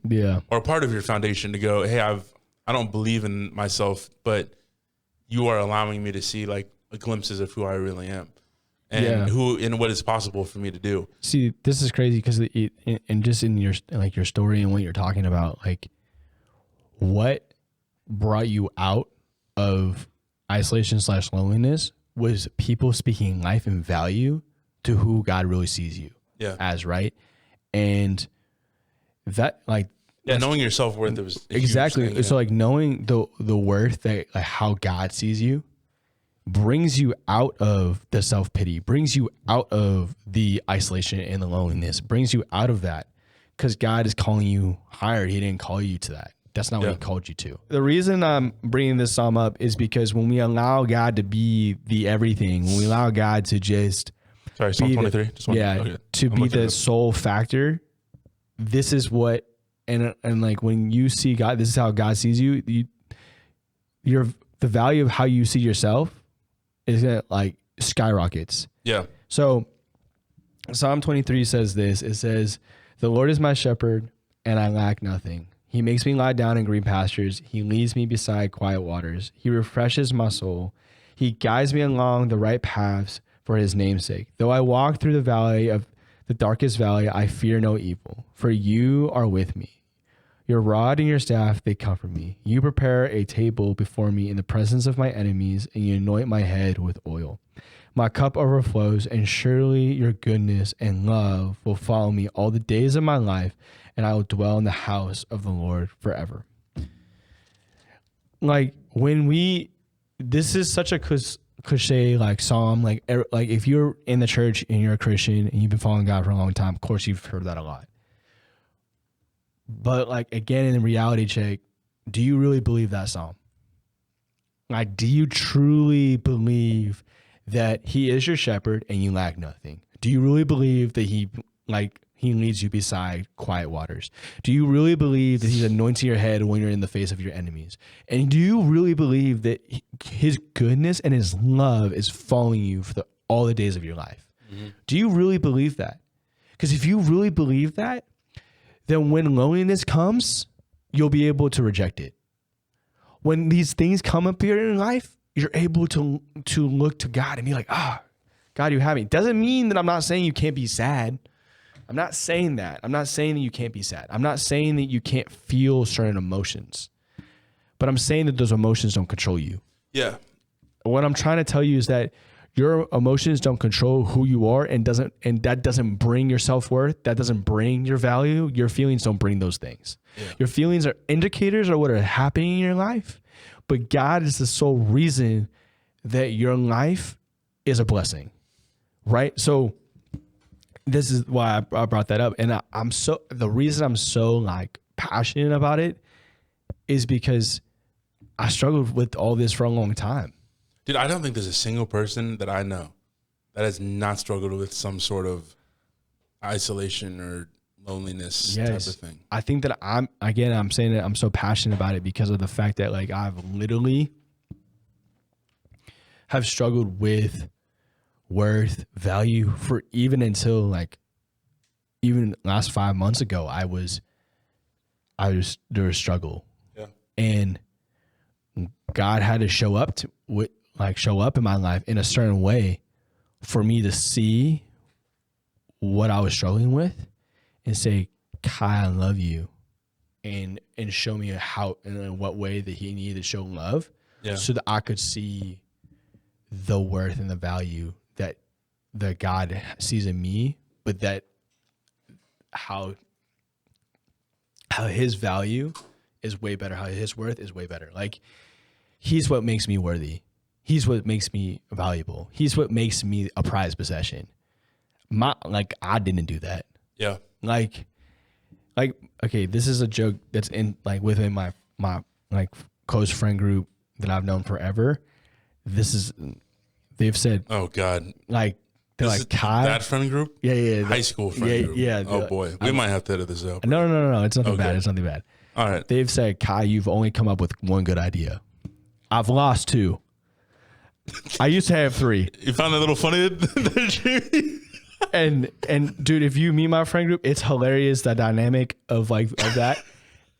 or part of your foundation, to go, hey, I don't believe in myself, but you are allowing me to see like glimpses of who I really am, and what is possible for me to do. See, this is crazy because and just in your story and what you're talking about, like what brought you out of isolation / loneliness was people speaking life and value to who God really sees you as, right? And that, like, knowing your self-worth, it was exactly thing, so like knowing the worth that, like, how God sees you brings you out of the self-pity, brings you out of the isolation and the loneliness, brings you out of that, because God is calling you higher. He didn't call you to that. That's not what he called you to. The reason I'm bringing this psalm up is because when we allow God to be the everything, when we allow God to just Psalm 23. To be the sole factor, this is what, and like when you see God, this is how God sees you. The value of how you see yourself is gonna like skyrockets. Yeah. So Psalm 23 says this. It says, "The Lord is my shepherd, and I lack nothing. He makes me lie down in green pastures. He leads me beside quiet waters. He refreshes my soul. He guides me along the right paths for his name's sake. Though I walk through the valley of the darkest valley, I fear no evil, for you are with me. Your rod and your staff, they comfort me. You prepare a table before me in the presence of my enemies, and you anoint my head with oil. My cup overflows, and surely your goodness and love will follow me all the days of my life, and I will dwell in the house of the Lord forever." Like this is such a cliche like psalm. Like if you're in the church and you're a Christian and you've been following God for a long time, of course you've heard that a lot. But like, again, in the reality check, do you really believe that psalm? Like, do you truly believe that he is your shepherd and you lack nothing? Do you really believe that he leads you beside quiet waters? Do you really believe that he's anointing your head when you're in the face of your enemies? And do you really believe that his goodness and his love is following you for all the days of your life? Mm-hmm. Do you really believe that? Because if you really believe that, then when loneliness comes, you'll be able to reject it. When these things come up here in life, you're able to look to God and be like, God, you have me. Doesn't mean that I'm not saying you can't be sad. I'm not saying that. I'm not saying that you can't be sad. I'm not saying that you can't feel certain emotions. But I'm saying that those emotions don't control you. Yeah. What I'm trying to tell you is that your emotions don't control who you are, and that doesn't bring your self-worth. That doesn't bring your value. Your feelings don't bring those things. Yeah. Your feelings are indicators of what are happening in your life, but God is the sole reason that your life is a blessing, right? So this is why I brought that up. And the reason I'm so like passionate about it is because I struggled with all this for a long time. Dude, I don't think there's a single person that I know that has not struggled with some sort of isolation or loneliness type of thing. I think that I'm saying that I'm so passionate about it because of the fact that like I've literally have struggled with worth, value for even until like even last 5 months ago, there was struggle. Yeah. And God had to show up in my life in a certain way for me to see what I was struggling with and say, Kai, I love you. And show me how and in what way that he needed to show love so that I could see the worth and the value that God sees in me, but that how his value is way better, how his worth is way better. Like, he's what makes me worthy. He's what makes me valuable. He's what makes me a prized possession. I didn't do that. Yeah. Like okay, this is a joke that's in like within my like close friend group that I've known forever. They've said, Oh God. like they're This like is Kai. that friend group? Yeah. High school friend Yeah, group. yeah, Oh the- boy. We might have to edit this out. No. It's nothing Okay. bad. It's nothing bad. All right. They've said, Kai, you've only come up with one good idea. I've lost 2. I used to have 3. You found it a little funny that Jamie? And dude, if you meet my friend group, it's hilarious, the dynamic of that.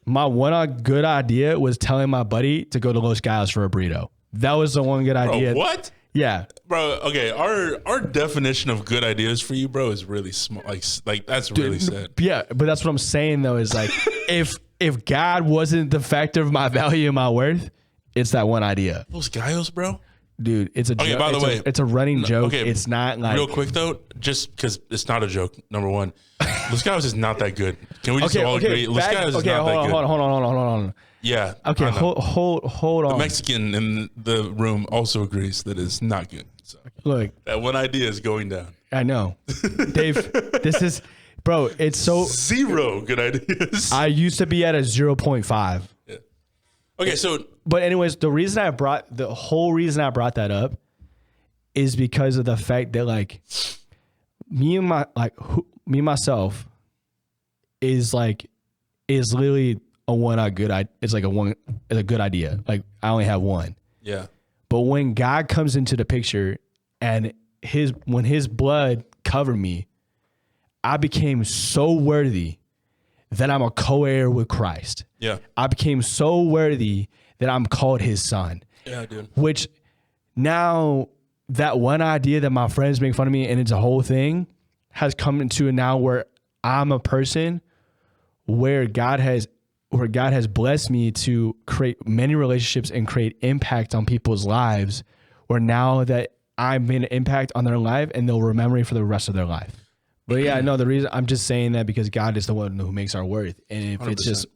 My one good idea was telling my buddy to go to Los Gallos for a burrito. That was the one good idea. Bro, what? Yeah. Bro, okay, our definition of good ideas for you, bro, is really small. Like that's really sad. Yeah, but that's what I'm saying though, is like if God wasn't the factor of my value and my worth, it's that one idea. Los Gallos, bro. Dude, it's a Okay, joke. by the way, it's a running joke. okay, It's not like Real quick though, just because it's not a joke. Number one, Los Gallos is not that good. Can we just all agree? Los Gallos is not that good. hold on. Yeah. Okay, I know. hold on. The Mexican in the room also agrees that it's not good. So Look, that one idea is going down. I know. Dave, this is bro, it's so 0 good ideas. I used to be at a 0.5. Yeah. Okay, so But anyways, the whole reason I brought that up is because of the fact that like me and myself is literally it's a good idea. Like I only have one. yeah. But when God comes into the picture and when his blood covered me, I became so worthy that I'm a co-heir with Christ. Yeah. I became so worthy that I'm called his son. Yeah, dude. Which now that one idea that my friends make fun of me and it's a whole thing has come into now where I'm a person where God has blessed me to create many relationships and create impact on people's lives, where now that I've made an impact on their life and they'll remember me for the rest of their life. But yeah, no, the reason I'm just saying that because God is the one who makes our worth. And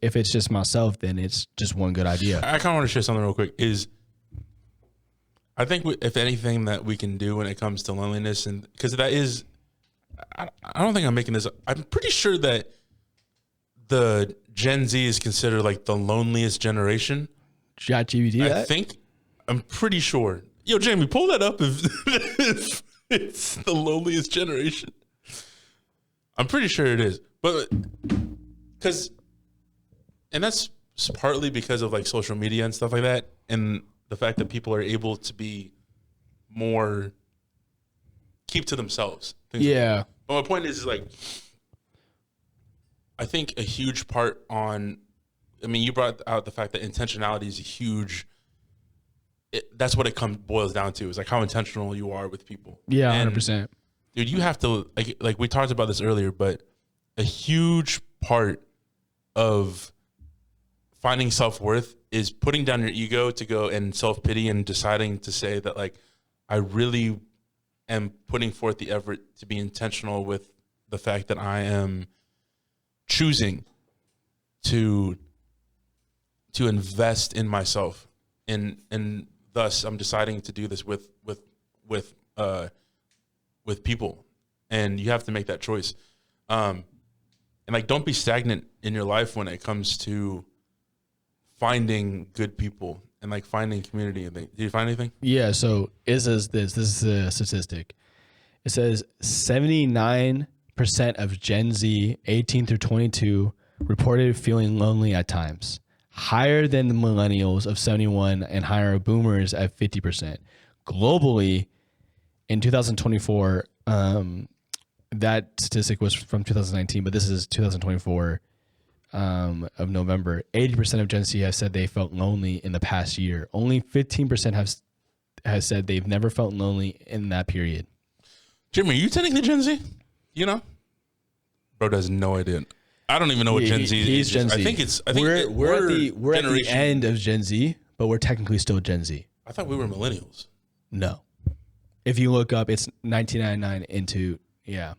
if it's just myself, then it's just one good idea. I kind of want to share something real quick. I think if anything that we can do when it comes to loneliness, and because that is, I don't think I'm making this up. I'm pretty sure that the Gen Z is considered like the loneliest generation. ChatGPT, I think. I'm pretty sure. Yo, Jamie, pull that up if it's the loneliest generation. I'm pretty sure it is. But and that's partly because of like social media and stuff like that, and the fact that people are able to be more keep to themselves. Things like that. Yeah. But my point is like, I think a huge part you brought out the fact that intentionality is a huge, that's what it boils down to, is like how intentional you are with people. Yeah, And, 100%. Dude, you have to, like we talked about this earlier, but a huge part of finding self-worth is putting down your ego to go and self-pity and deciding to say that like, I really am putting forth the effort to be intentional with the fact that I am choosing to invest in myself, and thus I'm deciding to do this with people, and you have to make that choice. And like, don't be stagnant in your life when it comes to finding good people and like finding community and things. Did you find anything? Yeah, so it says this is a statistic. It says 79% of Gen Z 18 through 22 reported feeling lonely at times, higher than the millennials of 71 and higher boomers at 50%. Globally, in 2024, that statistic was from 2019, but this is 2024 of November. 80% of Gen Z have said they felt lonely in the past year. Only 15% has said they've never felt lonely in that period. Jimmy, are you technically Gen Z? You know? Bro has no idea. I don't even know what Gen Z is. He's Gen Z. I think we're at the end of Gen Z, but we're technically still Gen Z. I thought we were millennials. No. If you look up, it's 1999 into, yeah.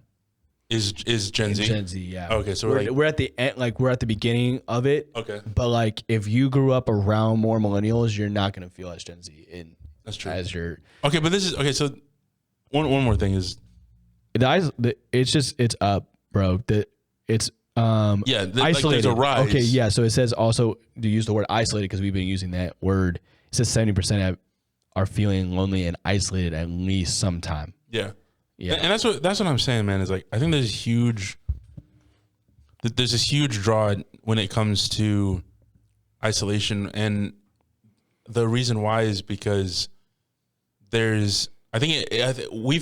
Is Gen Z? Gen Z, yeah. Okay, so we're at the end, like we're at the beginning of it. Okay. But like if you grew up around more millennials, you're not gonna feel as Gen Z That's true. as your Okay, but this is okay. So one more thing is, It's up, bro. It's like isolated. there's a rise. Okay, yeah. So it says also to use the word isolated because we've been using that word. It says 70% are feeling lonely and isolated at least sometime. Yeah. Yeah. And that's what I'm saying, man, is like, I think there's this huge draw when it comes to isolation. And the reason why is because we've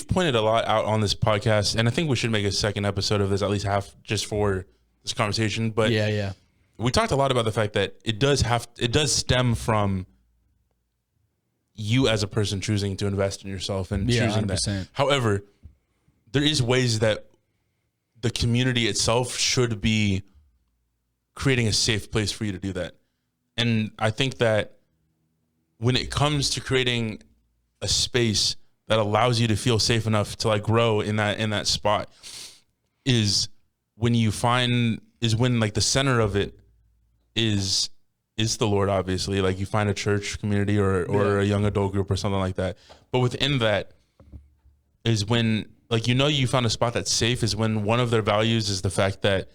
pointed a lot out on this podcast, and I think we should make a second episode of this, at least half, just for this conversation. But Yeah. we talked a lot about the fact that it does stem from you as a person choosing to invest in yourself and choosing 100%. that. However, there is ways that the community itself should be creating a safe place for you to do that. And I think that when it comes to creating a space that allows you to feel safe enough to like grow in that spot is when like the center of it is the Lord, obviously. Like you find a church community or a young adult group or something like that. But within that is when, like, you found a spot that's safe, is when one of their values is the fact that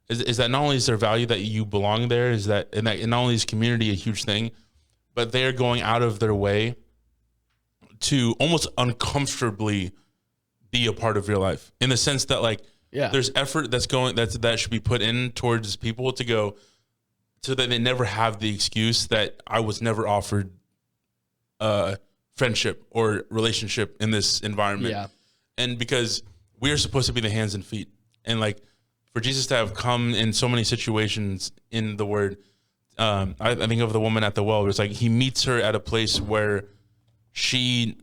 is that not only is their value that you belong there, is that and not only is community a huge thing, but they're going out of their way to almost uncomfortably be a part of your life, in the sense that like there's effort that should be put in towards people to go, so that they never have the excuse that I was never offered friendship or relationship in this environment. Yeah. And because we are supposed to be the hands and feet, and like for Jesus to have come in so many situations in the word, I think of the woman at the well, where it's like he meets her at a place where she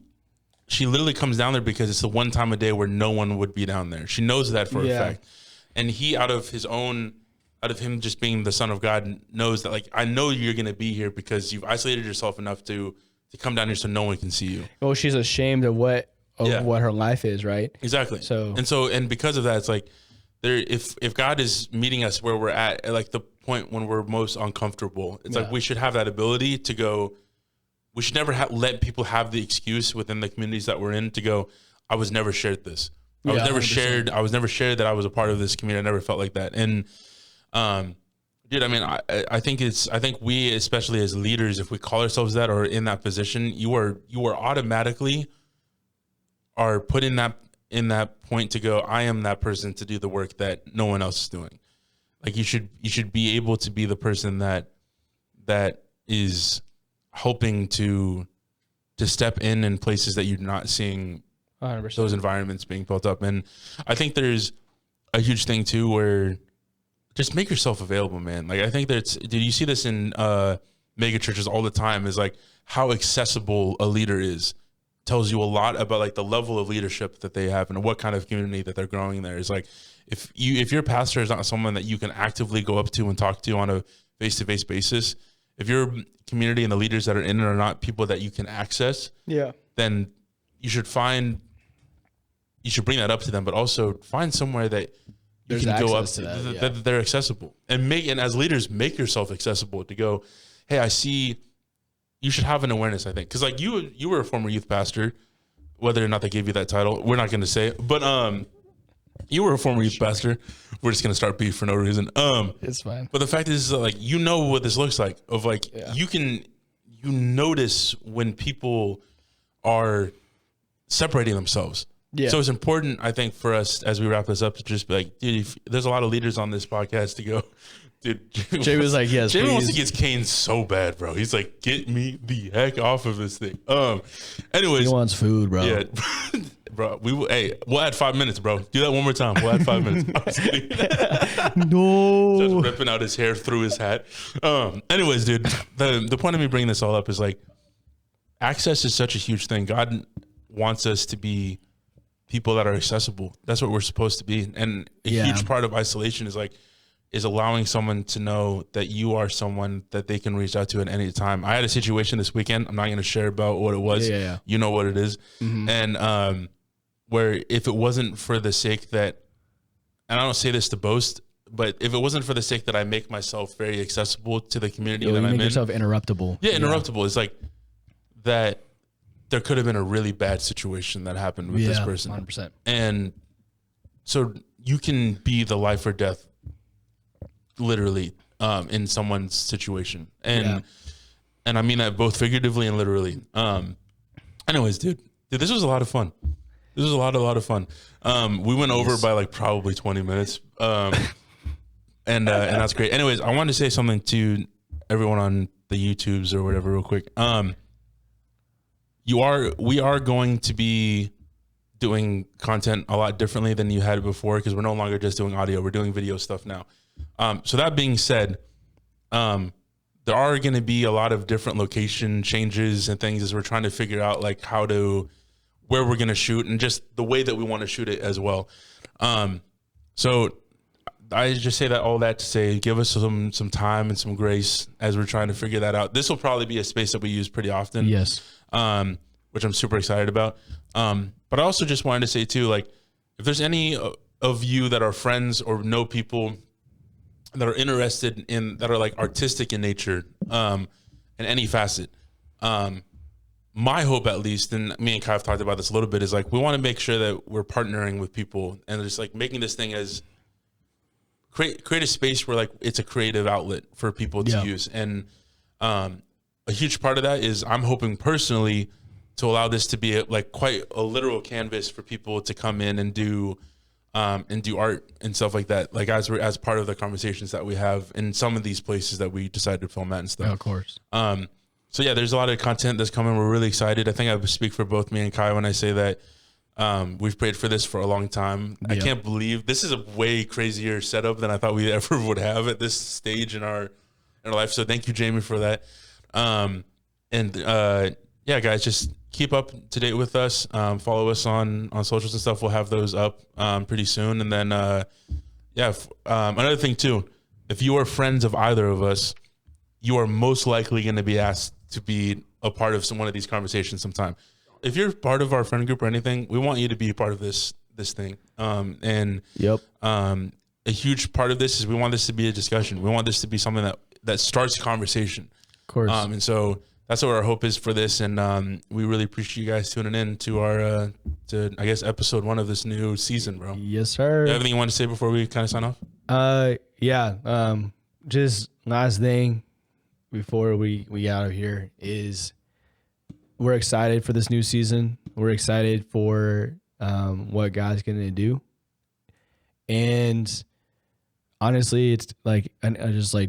literally comes down there because it's the one time a day where no one would be down there. She knows that for a fact. And he, out of him just being the Son of God, knows that, like, I know you're going to be here because you've isolated yourself enough to come down here so no one can see you. Well, she's ashamed of what her life is, right? Exactly. And because of that, it's like, if God is meeting us where we're at like the point when we're most uncomfortable, it's like we should have that ability to go. We should never let people have the excuse within the communities that we're in to go, I was never shared this. I was never 100%. I was never shared that I was a part of this community. I never felt like that. And dude, I mean, I think we, especially as leaders, if we call ourselves that or in that position, you are automatically are put in that point to go, I am that person to do the work that no one else is doing. Like you should be able to be the person that is hoping to step in places that you're not seeing 100%. those environments being built up. And I think there's a huge thing too, where just make yourself available, man. Like I think did you see this in mega churches all the time, is like how accessible a leader is. Tells you a lot about like the level of leadership that they have and what kind of community that they're growing there. Is like, if your pastor is not someone that you can actively go up to and talk to on a face-to-face basis, if your community and the leaders that are in it are not people that you can access, then you should bring that up to them, but also find somewhere that you can go up to that they're accessible, and as leaders, make yourself accessible to go, hey, I see. You should have an awareness, I think, because like you were a former youth pastor, whether or not they gave you that title, we're not going to say it, but you were a former youth pastor. We're just going to start beef for no reason. It's fine. But the fact is, like, you know what this looks like. Of like, you notice when people are separating themselves. Yeah. So it's important, I think, for us as we wrap this up to just be like, dude, there's a lot of leaders on this podcast to go. Dude, Jay was like, yes, Jamie wants to get caned so bad, bro. He's like, get me the heck off of this thing. Anyways, he wants food, bro. Yeah, bro. We'll add 5 minutes, bro. Do that one more time. We'll add 5 minutes. I'm just kidding. No, just ripping out his hair through his hat. Anyways, dude, the point of me bringing this all up is like, access is such a huge thing. God wants us to be people that are accessible. That's what we're supposed to be. And a huge part of isolation is allowing someone to know that you are someone that they can reach out to at any time. I had a situation this weekend. I'm not going to share about what it was. Yeah. You know what it is. Mm-hmm. And where if it wasn't for the sake that, and I don't say this to boast, but if it wasn't for the sake that I make myself very accessible to the community that I'm in. You make yourself interruptible. Yeah, interruptible. It's like that there could have been a really bad situation that happened with this person. 100%. And so you can be the life or death, literally, in someone's situation, and I mean that both figuratively and literally. Anyways, dude, this was a lot of fun. This was a lot of fun. We went over by like probably 20 minutes, and that's great. Anyways, I wanted to say something to everyone on the YouTubes or whatever, real quick. We are going to be doing content a lot differently than you had before, because we're no longer just doing audio, we're doing video stuff now. So that being said, there are going to be a lot of different location changes and things as we're trying to figure out like where we're going to shoot and just the way that we want to shoot it as well. So I just say that all that to say, give us some time and some grace as we're trying to figure that out. This will probably be a space that we use pretty often. Yes. Which I'm super excited about. But I also just wanted to say too, like, if there's any of you that are friends or know people that are interested in, that are like artistic in nature, in any facet, my hope, at least, and me and Kai have talked about this a little bit, is like, we want to make sure that we're partnering with people and just like making this thing as create a space where like it's a creative outlet for people to use. And a huge part of that is I'm hoping personally to allow this to be like quite a literal canvas for people to come in and do art and stuff like that, like as part of the conversations that we have in some of these places that we decided to film at and stuff. Yeah, of course. So yeah, there's a lot of content that's coming. We're really excited. I think I speak for both me and Kai when I say that we've prayed for this for a long time. I can't believe this is a way crazier setup than I thought we ever would have at this stage in our life. So thank you, Jamie, for that. Yeah, guys, just keep up to date with us. Follow us on socials and stuff. We'll have those up pretty soon. And then another thing too, if you are friends of either of us, you are most likely going to be asked to be a part of one of these conversations sometime. If you're part of our friend group or anything, we want you to be part of this thing. A huge part of this is we want this to be a discussion. We want this to be something that starts conversation. Of course. And so that's what our hope is for this. And we really appreciate you guys tuning in to our, I guess, episode 1 of this new season, bro. Yes, sir. You have anything you want to say before we kind of sign off? Just last thing before we get out of here is we're excited for this new season. We're excited for what God's going to do. And honestly, it's like,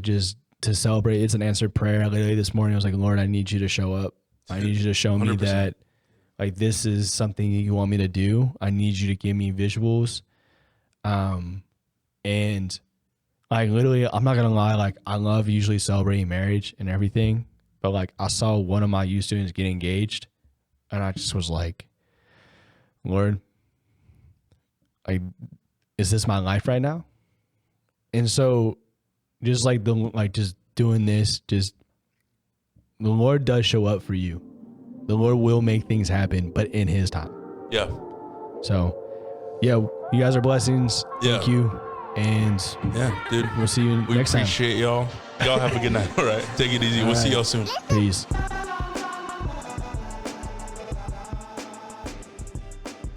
just to celebrate, it's an answered prayer. Literally this morning, I was like, Lord, I need you to show up. I need you to show me 100%. That like this is something you want me to do. I need you to give me visuals. And like literally, I'm not gonna lie, like I love usually celebrating marriage and everything, but like I saw one of my youth students get engaged, and I just was like, Lord, like, is this my life right now? And so, just just doing this, just the Lord does show up for you. The Lord will make things happen, but in His time. Yeah. So, yeah, you guys are blessings. Thank you. And yeah, dude, we'll see you next time. We appreciate y'all. Y'all have a good night. All right. Take it easy. We'll see y'all soon. Peace.